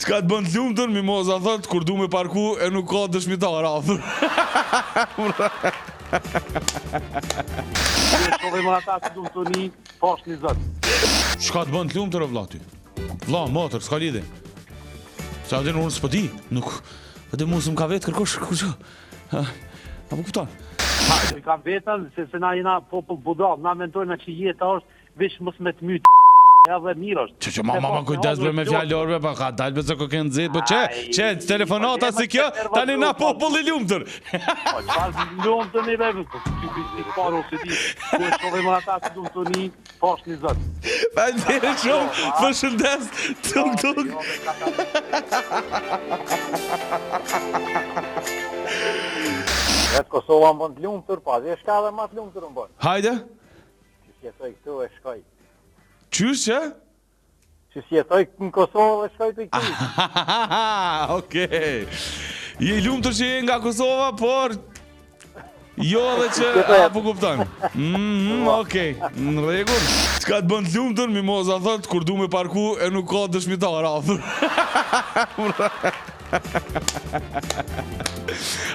Çka të bën të lumtur, Mimoza thot, kur du me parku e nuk ka dëshmitar afër. Shkove më ata që du të një, pash një zët. Çka të bën të lumtur o vlla ty? Vlla, motër, s'ka lidhje. Sa dhe unë s'po di, nuk... Edhe mu s'm ka vetë kërkosh, kërkosh. Apo kupton? I kam vetën, se na jena popull budall, na mendojna që jeta është veç mos me të mytë edhe mirë është. Që mama kujdes bre me fjalë orve, pa ka dalë për se kokën nxit, po çe telefonata si kjo, tani na popull i lumtur. Po çfarë lumtur ne vetë, ti paro se di, ku shkove më ata që du të një, pash një zët. Faleminderit shumë, përshëndes, tuk. Vetë Kosova më bën të lumtur, pa, dhe shka dhe ma të lumtur më bën. Hajde. Që jetoj këtu e shkoj. Qysh që? Që jetoj në Kosovë e shkoj të këtu. Okej. Je i lumtur që je nga Kosova, por... Jo dhe që... Apo kupton? Okej, në rregull. Çka të bën të lumtur, Mimoza thot, kur du me parku e nuk ka dëshmitar afër.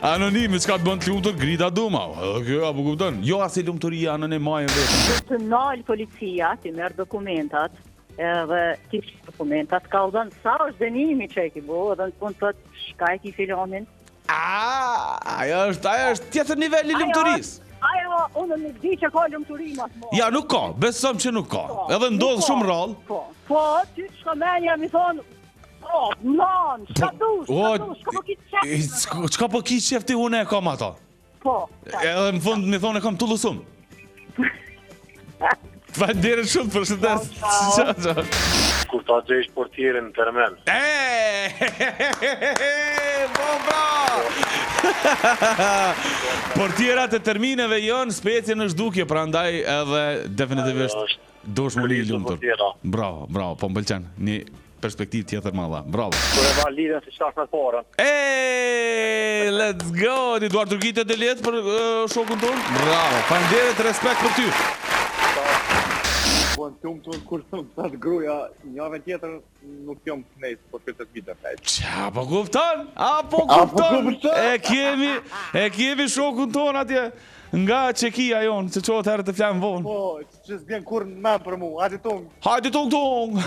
Anonimi, çka të bën të lumtur, grida duma. Kjo, apo kupton? Jo as i lumturia anën e majën vetëm. Të nalë policia, ti merë dokumentat, edhe ti kështë dokumentat, ka u dhënë sa është dënimi që e ki bo, edhe në punë të shka e ki filonin. Ajo është tjetër nivel i lumturisë. Ajo, unë nuk di që ka lumturi mas mo. Ja, nuk ka, besom që nuk ka. Edhe ndodh shumë rrallë. Po, ty të shka menja mi thonë, mlan, shka po ki qef. Çka po ki qef ti une e kam ata. Po. Edhe në fund mi thonë e kam tullusum. Faleminderit shumë, përshëndes. Ciao. Kur ta gjesh portierin në termen. Portierat e termineve janë specie në zhdukje, prandaj edhe definitivisht dush më li lumtur. Bravo, po më pëlqen. Një perspektivë tjetër madhe. Bravo. Kur e ma lidhen si shak me parën. Let's go. Ti duar turgite dhe letë për shokun tonë? Bravo. Faleminderit, respekt për ty. Po në tumë të kur thëmë të atë gruja, njave tjetër nuk jam të nejtë, po të këtë të vitë e fejtë. Qa, po kupton? Apo kupton? E kemi shokun ton atje, nga Çekia jonë, që qohet herë të flamë vonë. Po, që s'bjen kur në men për mu, hajde tongë. Hajde tong.